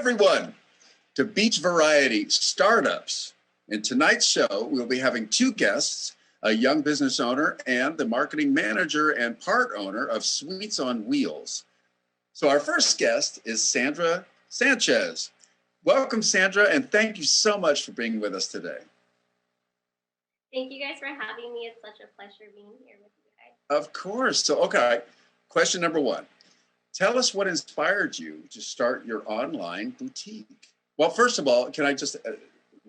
everyone to Beach Variety Startups. In tonight's show, we'll be having two guests, a young business owner and the marketing manager and part owner of Sweets on Wheels. So our first guest is Sandra Sanchez. Welcome, Sandra, and thank you so much for being with us today. Thank you guys for having me. It's such a pleasure being here with you guys. Of course. So, okay, question number one. Tell us what inspired you to start your online boutique. Well, first of all, can I just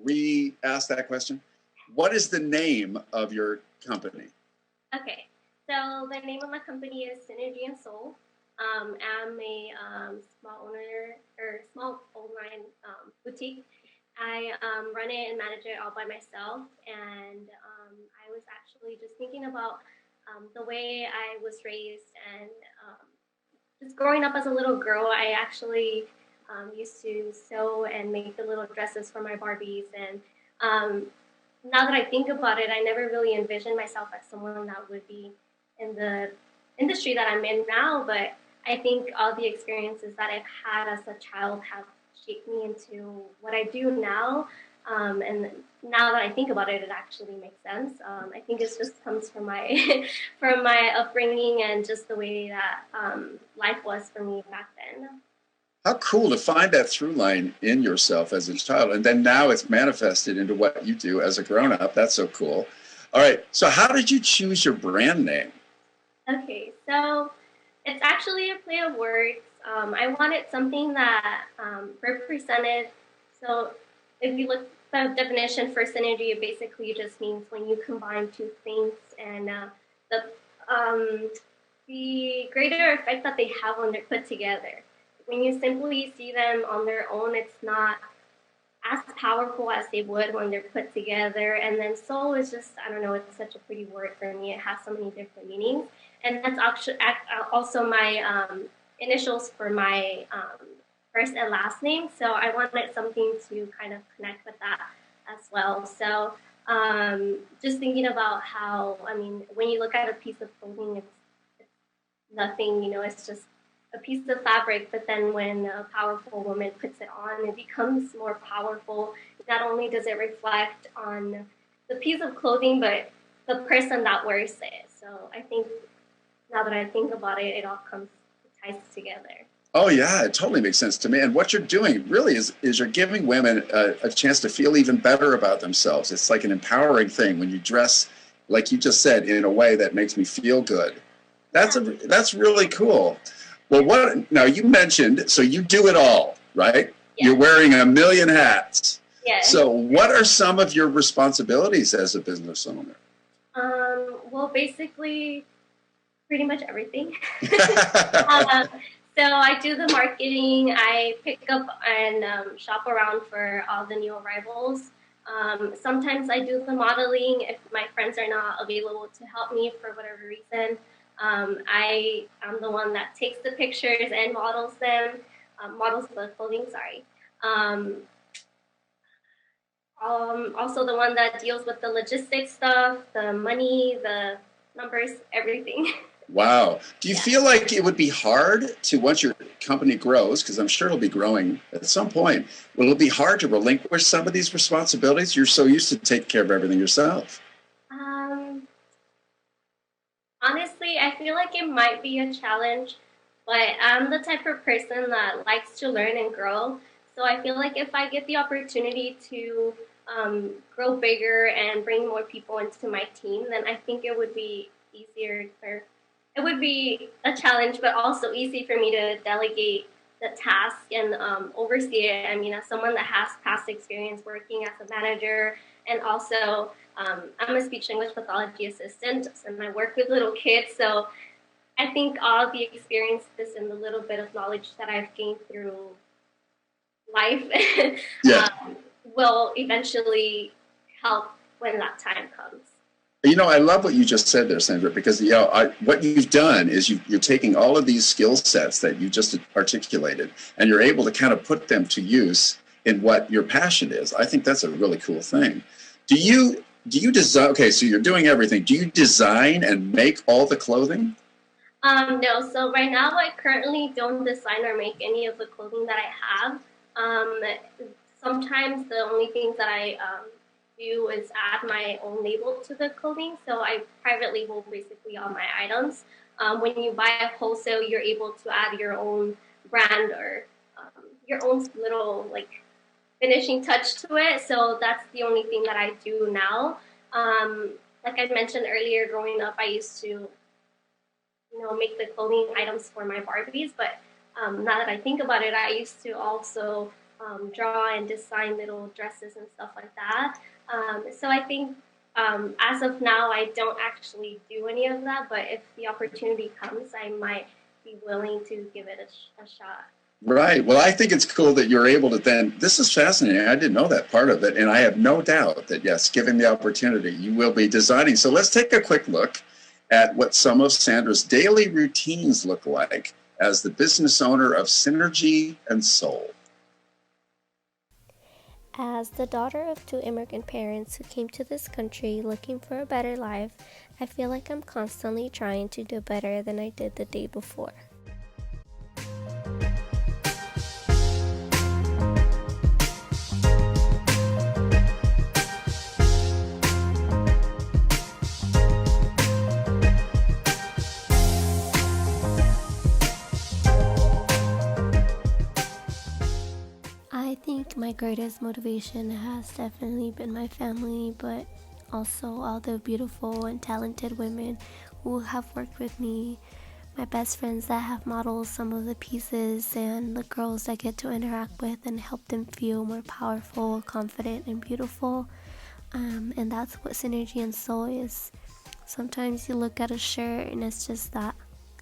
re-ask that question? What is the name of your company? Okay, so the name of my company is Synergy&Soul. I'm a small online boutique. I run it and manage it all by myself, and I was actually just thinking about the way I was raised, and just growing up as a little girl, I actually used to sew and make the little dresses for my Barbies, and now that I think about it, I never really envisioned myself as someone that would be in the industry that I'm in now, but I think all the experiences that I've had as a child have shaped me into what I do now. And now that I think about it, it actually makes sense. I think it just comes from my from my upbringing and just the way that life was for me back then. How cool to find that through line in yourself as a child, and then now it's manifested into what you do as a grown-up. That's so cool. All right, so how did you choose your brand name? Okay, so it's actually a play of words. I wanted something that represented, so if you look at the definition for synergy, it basically just means when you combine two things, and the greater effect that they have when they're put together. When you simply see them on their own, it's not as powerful as they would when they're put together. And then soul is just, I don't know, it's such a pretty word for me. It has so many different meanings. And that's actually also my initials for my first and last name. So I wanted something to kind of connect with that as well. So just thinking about how, I mean, when you look at a piece of clothing, it's nothing, you know, it's just a piece of fabric, but then when a powerful woman puts it on, it becomes more powerful. Not only does it reflect on the piece of clothing, but the person that wears it. So I think now that I think about it, it all ties together. Oh yeah, it totally makes sense to me. And what you're doing really is you're giving women a chance to feel even better about themselves. It's like an empowering thing when you dress, like you just said, in a way that makes me feel good. That's really cool. Well, now you mentioned, so you do it all, right? Yeah. You're wearing a million hats. Yes. So what are some of your responsibilities as a business owner? Well, basically, pretty much everything. So I do the marketing. I pick up and shop around for all the new arrivals. Sometimes I do the modeling if my friends are not available to help me for whatever reason. I'm the one that takes the pictures and models them, models the clothing, sorry. Also the one that deals with the logistics stuff, the money, the numbers, everything. Wow. Do you feel like it would be hard to, once your company grows, because I'm sure it'll be growing at some point, will it be hard to relinquish some of these responsibilities? You're so used to taking care of everything yourself. Honestly, I feel like it might be a challenge, but I'm the type of person that likes to learn and grow. So I feel like if I get the opportunity to grow bigger and bring more people into my team, then I think it would be easier, or it would be a challenge, but also easy for me to delegate the task and oversee it. I mean, as someone that has past experience working as a manager, and also I'm a speech-language pathology assistant, and I work with little kids, so I think all the experiences and the little bit of knowledge that I've gained through life will eventually help when that time comes. You know, I love what you just said there, Sandra, because you know, what you've done is you're taking all of these skill sets that you just articulated, and you're able to kind of put them to use in what your passion is. I think that's a really cool thing. Do you design? Okay, so you're doing everything. Do you design and make all the clothing? No. So right now, I currently don't design or make any of the clothing that I have. Um, Sometimes the only things that I do is add my own label to the clothing. So I private label basically all my items. When you buy a wholesale, you're able to add your own brand or your own little like finishing touch to it. So that's the only thing that I do now. Like I mentioned earlier, growing up, I used to make the clothing items for my Barbies. But now that I think about it, I used to also draw and design little dresses and stuff like that. So I think as of now, I don't actually do any of that. But if the opportunity comes, I might be willing to give it a shot. Right. Well, I think it's cool that you're able to then, this is fascinating. I didn't know that part of it. And I have no doubt that, yes, given the opportunity, you will be designing. So let's take a quick look at what some of Sandra's daily routines look like as the business owner of Synergy&Soul. As the daughter of two immigrant parents who came to this country looking for a better life, I feel like I'm constantly trying to do better than I did the day before. I think my greatest motivation has definitely been my family, but also all the beautiful and talented women who have worked with me, my best friends that have modeled some of the pieces, and the girls I get to interact with and help them feel more powerful, confident, and beautiful. And that's what Synergy&Soul is. Sometimes you look at a shirt and it's just that,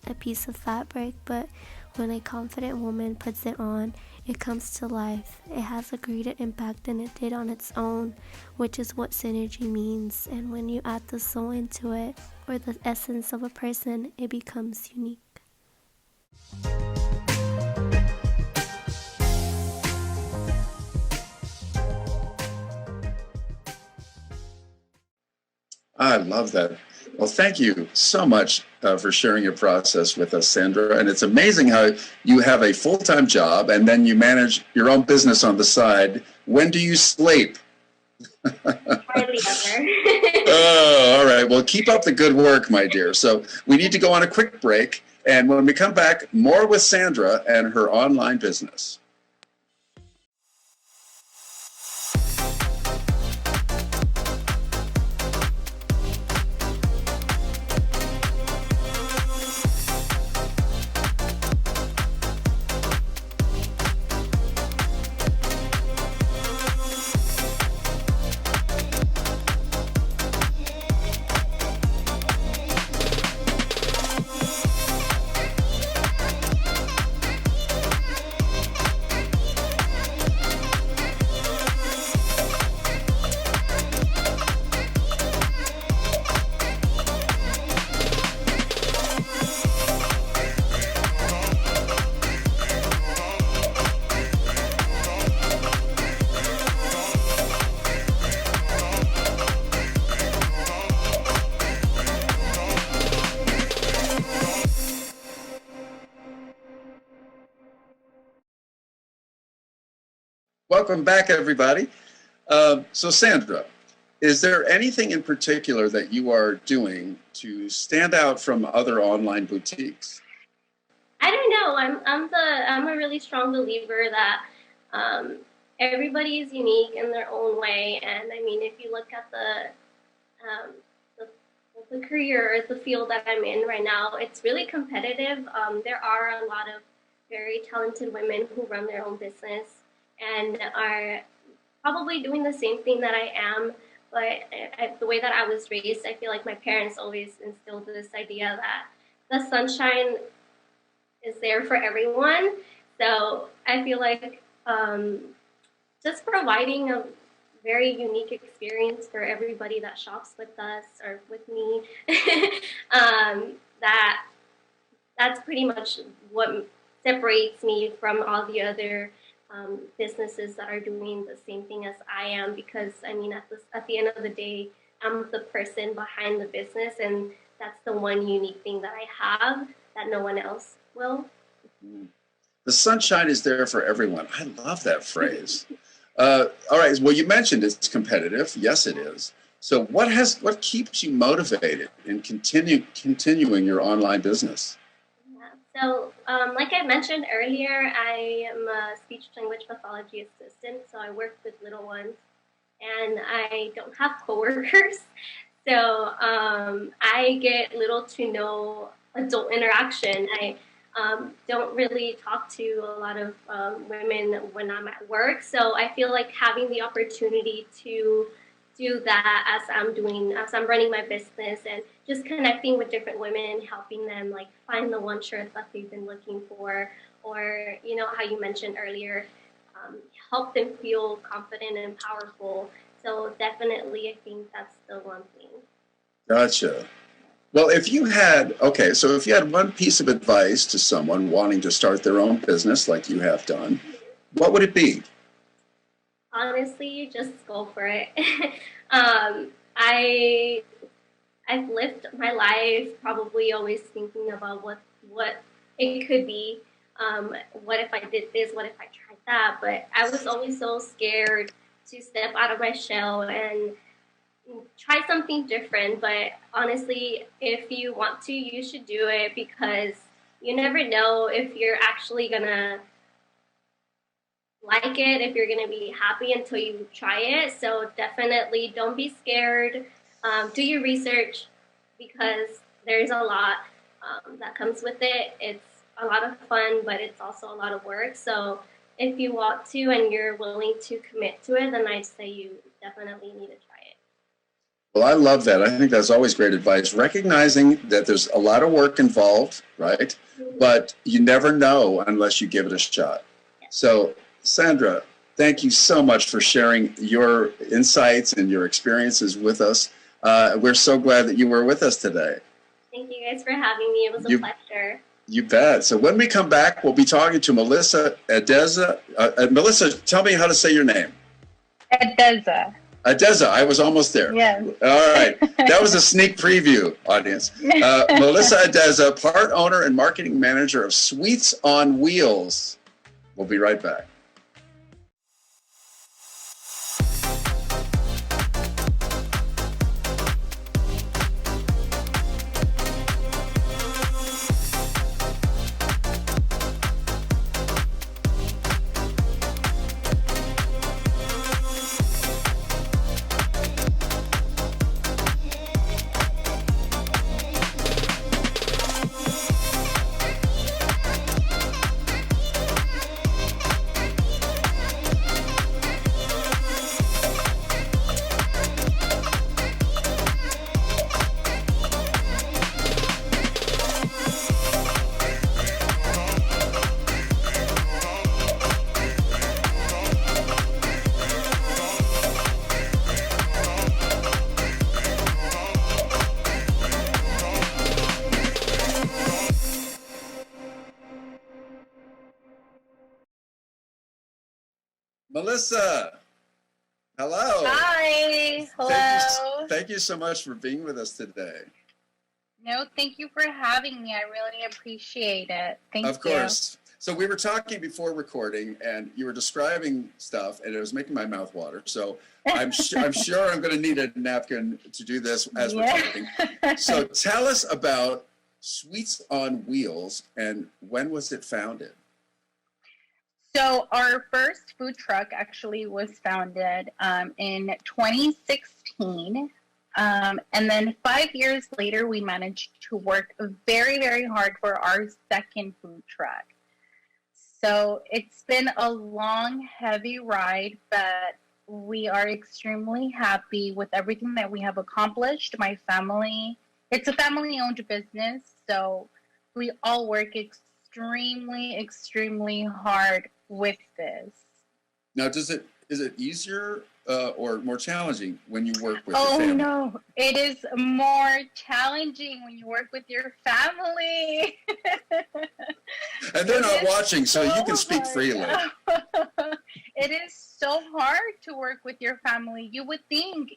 a piece of fabric, but when a confident woman puts it on, it comes to life. It has a greater impact than it did on its own, which is what synergy means. And when you add the soul into it, or the essence of a person, it becomes unique. I love that. Well, thank you so much for sharing your process with us, Sandra. And it's amazing how you have a full-time job and then you manage your own business on the side. When do you sleep? Hardly ever. Oh, all right. Well, keep up the good work, my dear. So we need to go on a quick break. And when we come back, more with Sandra and her online business. Welcome back, everybody. So, Sandra, is there anything in particular that you are doing to stand out from other online boutiques? I don't know. I'm a really strong believer that um, everybody is unique in their own way. And I mean, if you look at um, the the career or the field that I'm in right now, it's really competitive. There are a lot of very talented women who run their own business and are probably doing the same thing that I am. But the way that I was raised, I feel like my parents always instilled this idea that the sunshine is there for everyone. So I feel like just providing a very unique experience for everybody that shops with us or with me. That that's pretty much what separates me from all the other businesses that are doing the same thing as I am. Because I mean, at the end of the day, I'm the person behind the business, and that's the one unique thing that I have that no one else will. The sunshine is there for everyone. I love that phrase. All right. Well, you mentioned it's competitive. Yes, it is. So what keeps you motivated in continuing your online business? Yeah. So, like I mentioned earlier, I am a speech language pathology assistant. So I work with little ones, and I don't have coworkers. So I get little to no adult interaction. I don't really talk to a lot of women when I'm at work. So I feel like having the opportunity to do that as I'm running my business and just connecting with different women, helping them like find the one shirt that they've been looking for, or how you mentioned earlier, help them feel confident and powerful. So definitely, I think that's the one thing. Gotcha. Well, if you had one piece of advice to someone wanting to start their own business like you have done, what would it be? Honestly, just go for it. I've lived my life probably always thinking about what it could be. What if I did this? What if I tried that? But I was always so scared to step out of my shell and try something different. But honestly, if you want to, you should do it, because you never know if you're actually gonna like it, if you're gonna be happy until you try it. So definitely don't be scared. Do your research, because there's a lot that comes with it. It's a lot of fun, but it's also a lot of work. So if you want to and you're willing to commit to it, then I'd say you definitely need to try it. Well, I love that. I think that's always great advice. Recognizing that there's a lot of work involved, right? Mm-hmm. But you never know unless you give it a shot. Yeah. So, Sandra, thank you so much for sharing your insights and your experiences with us. We're so glad that you were with us today. Thank you guys for having me. It was a pleasure. You bet. So when we come back, we'll be talking to Melissa Edeza. Melissa, tell me how to say your name. Edeza. Edeza, I was almost there. Yes. All right. That was a sneak preview, audience. Melissa Edeza, part owner and marketing manager of Sweets on Wheels. We'll be right back. Melissa, hello. Hi. Hello. Thank you so much for being with us today. No, thank you for having me. I really appreciate it. Thank you. Of course. So we were talking before recording, and you were describing stuff, and it was making my mouth water. So I'm sure I'm going to need a napkin to do this as we're talking. So tell us about Sweets on Wheels, and when was it founded? So our first food truck actually was founded in 2016. And then 5 years later, we managed to work very, very hard for our second food truck. So it's been a long, heavy ride, but we are extremely happy with everything that we have accomplished. My family, it's a family-owned business, so we all work extremely, extremely hard with this. Now, is it easier or more challenging when you work with your family? Oh no, it is more challenging when you work with your family. And they're not watching, so you can speak freely. It is so hard to work with your family. You would think,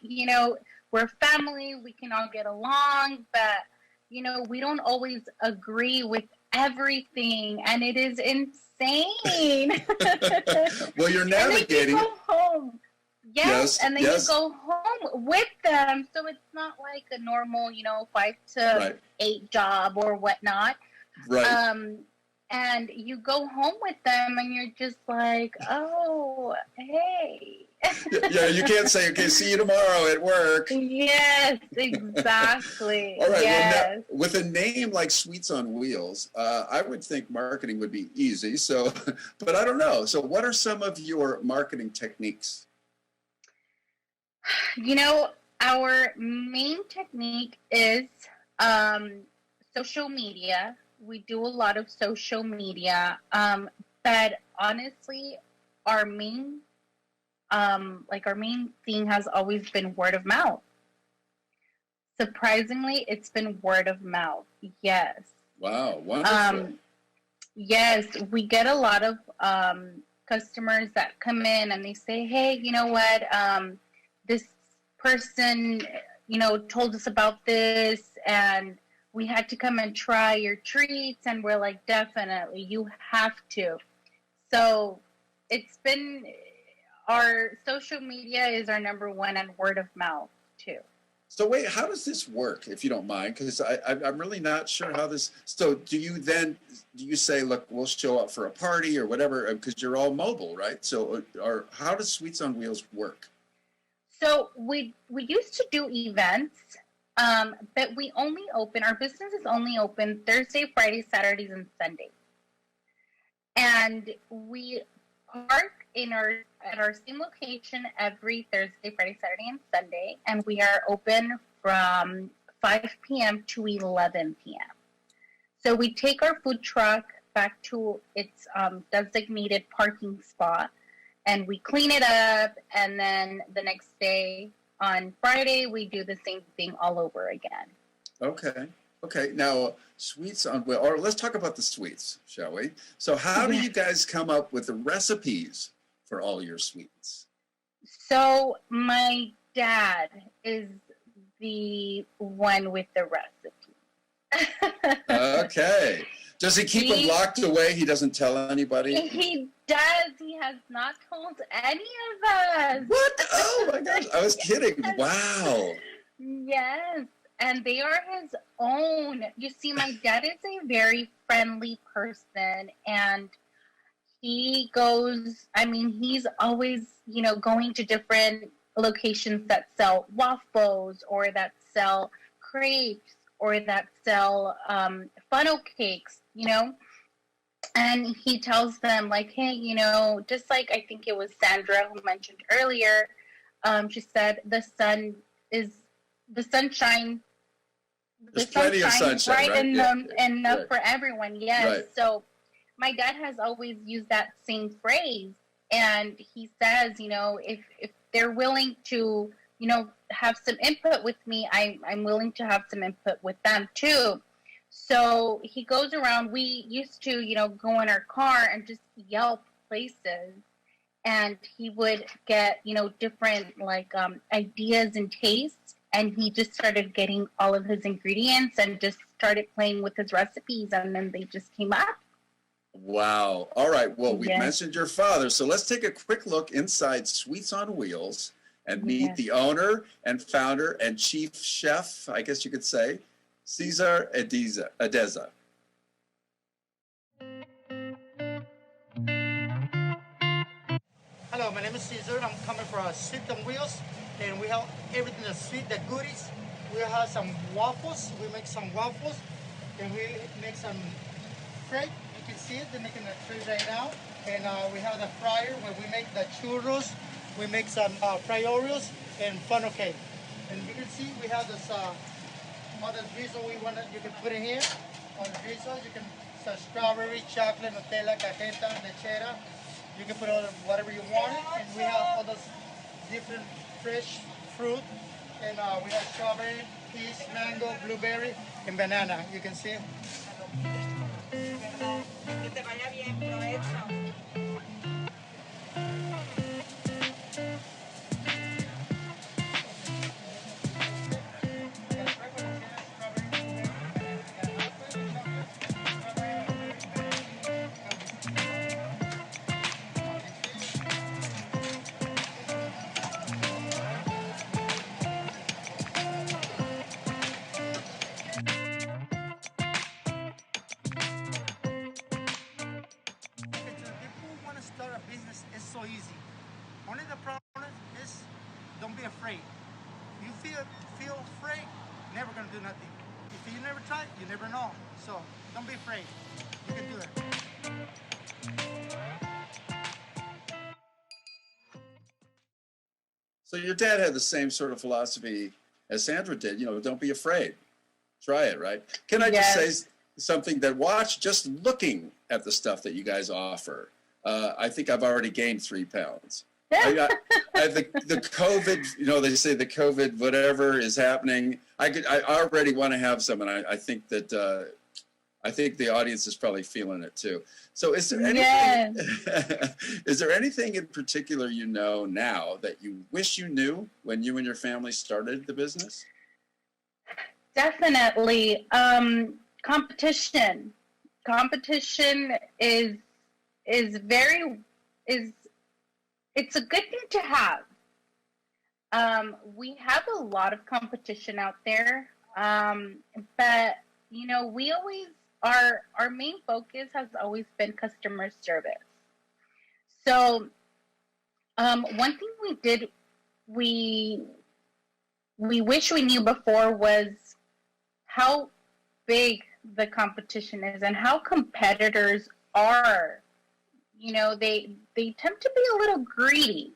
we're family, we can all get along, but we don't always agree with everything, and it is insane insane. Well, you're navigating. And then you go home. Yes, and then yes. you go home with them. So it's not like a normal, 5 to 8 job or whatnot. Right. And you go home with them and you're just like, oh, hey. Yeah, you can't say, okay, see you tomorrow at work. Yes, exactly. All right, yes. well, now, with a name like Sweets on Wheels, I would think marketing would be easy. So, but I don't know. So what are some of your marketing techniques? Our main technique is social media. We do a lot of social media, but honestly, our main thing has always been word of mouth. Surprisingly, it's been word of mouth. Yes. Wow, wonderful. Yes, we get a lot of customers that come in and they say, hey, you know what? This person, told us about this and we had to come and try your treats. And we're like, definitely, you have to. So it's been, our social media is our number one, and word of mouth too. So wait, how does this work, if you don't mind? Because I'm really not sure how this, so do you say, look, we'll show up for a party or whatever, because you're all mobile, right? So how does Sweets on Wheels work? So we used to do events, but our business is only open Thursday, Friday, Saturdays, and Sundays. And we park at our same location every Thursday, Friday, Saturday, and Sunday, and we are open from 5 p.m. to 11 p.m. So we take our food truck back to its designated parking spot, and we clean it up, and then the next day, on Friday, we do the same thing all over again. Okay. Now, Sweets on Wheels, or let's talk about the sweets, shall we? So how do you guys come up with the recipes for all your sweets? So my dad is the one with the recipe. Okay. Does he keep them locked away? He doesn't tell anybody? He does. He has not told any of us. What? Oh my gosh. I was kidding. Wow. Yes. And they are his own. You see, my dad is a very friendly person, and he's always, going to different locations that sell waffles or that sell crepes or that sell funnel cakes, and he tells them like, hey, just like I think it was Sandra who mentioned earlier, she said the sun shines plenty of sunshine, right? Enough right. For everyone. Yes. Right. So my dad has always used that same phrase, and he says, if they're willing to, have some input with me, I'm willing to have some input with them too. So he goes around. We used to, go in our car and just Yelp places, and he would get, different ideas and tastes, and he just started getting all of his ingredients and just started playing with his recipes, and then they just came up. Wow. All right. Well, we Yes. mentioned your father, so let's take a quick look inside Sweets on Wheels and meet the owner and founder and chief chef, I guess you could say, Cesar Edeza. Hello, my name is Caesar. I'm coming from Sweet on Wheels, and we have everything that's sweet, the goodies. We have some waffles. We make some waffles, and we make some crepe. You can see it. They're making the crepe right now. And we have the fryer where we make the churros. We make some fried Oreos and funnel cake. And you can see we have this all the drizzle you can put in here. On the drizzle, you can strawberry, chocolate, Nutella, cajeta, lechera. You can put all whatever you want, and we have all those different fresh fruit, and we have strawberry, peach, mango, blueberry, and banana. You can see. Que te vaya bien, provecho. Only the problem is don't be afraid. You feel afraid, never gonna do nothing. If you never try, you never know. So don't be afraid. You can do it. So your dad had the same sort of philosophy as Sandra did. You know, don't be afraid. Try it, right? Can I just say something that just looking at the stuff that you guys offer, I think I've already gained 3 pounds. I have the COVID, you know, they say the COVID, whatever is happening. I already want to have some, and I think that, I think the audience is probably feeling it too. So is there anything, is there anything in particular you know now that you wish you knew when you and your family started the business? Definitely. Competition. Competition is very, it's a good thing to have. We have a lot of competition out there, but you know, we always, our main focus has always been customer service. So one thing we wish we knew before was how big the competition is and how competitors are. You know, they tend to be a little greedy.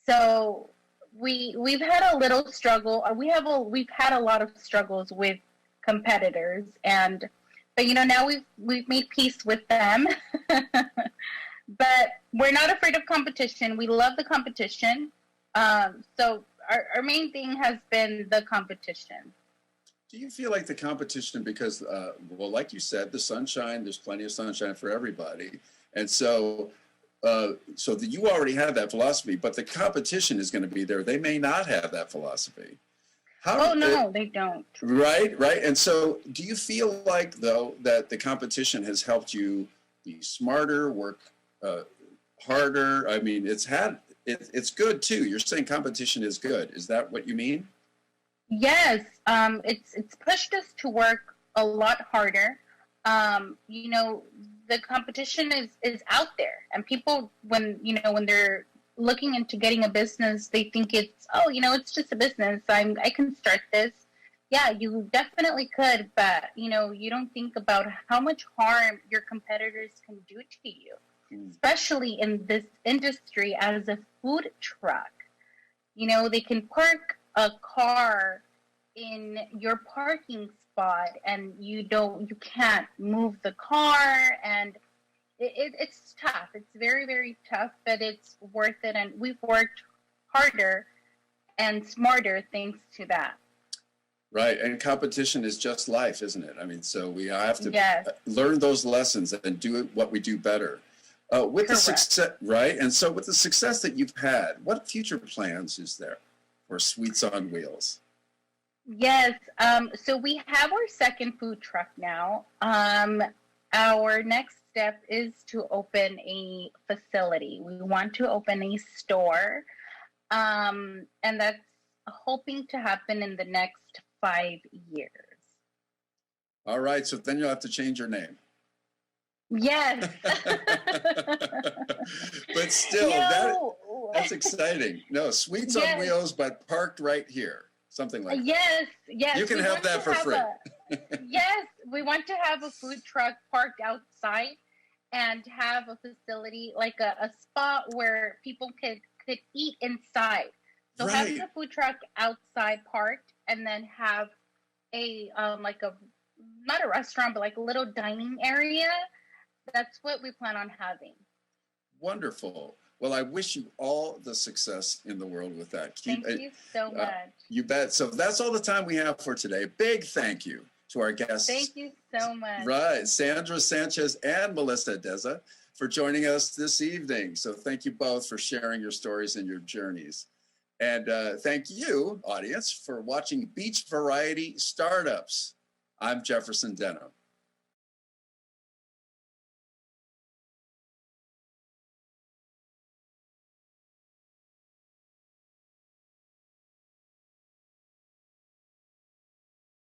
So we've had a little struggle. We've had a lot of struggles with competitors, but you know, now we've made peace with them. But we're not afraid of competition. We love the competition. So our main thing has been the competition. Do you feel like the competition, because, well, like you said, the sunshine, there's plenty of sunshine for everybody. And so you already have that philosophy, but the competition is going to be there. They may not have that philosophy. No, they don't. Right. And so do you feel like, though, that the competition has helped you be smarter, work harder? I mean, it's good, too. You're saying competition is good. Is that what you mean? Yes, it's pushed us to work a lot harder. You know, the competition is out there, and people, when they're looking into getting a business, they think it's, oh, you know, it's just a business. I can start this. Yeah, you definitely could, but you know, you don't think about how much harm your competitors can do to you, especially in this industry as a food truck. You know, they can park a car in your parking spot and you can't move the car, and it's tough. It's very, very tough, but it's worth it, and we've worked harder and smarter thanks to that. Right, and competition is just life, isn't it? I mean, so we have to learn those lessons and do what we do better. With the success, right? And so with the success that you've had, what future plans is there for Sweets on Wheels? Yes, so we have our second food truck now. Our next step is to open a facility. We want to open a store, and that's hoping to happen in the next 5 years. All right, so then you'll have to change your name. Yes. But still, that's exciting. No, Sweets on Wheels, but parked right here. Something like that. Yes. You can have that for free. Yes, we want to have a food truck parked outside and have a facility, like a spot where people could eat inside. So having a food truck outside parked, and then have a like a, not a restaurant, but like a little dining area. That's what we plan on having. Wonderful. Well, I wish you all the success in the world with that. Thank you so much. You bet. So that's all the time we have for today. Big thank you to our guests. Thank you so much. Right. Sandra, Sanchez, and Melissa Edeza for joining us this evening. So thank you both for sharing your stories and your journeys. And thank you, audience, for watching Beach Variety Startups. I'm Jefferson Denham.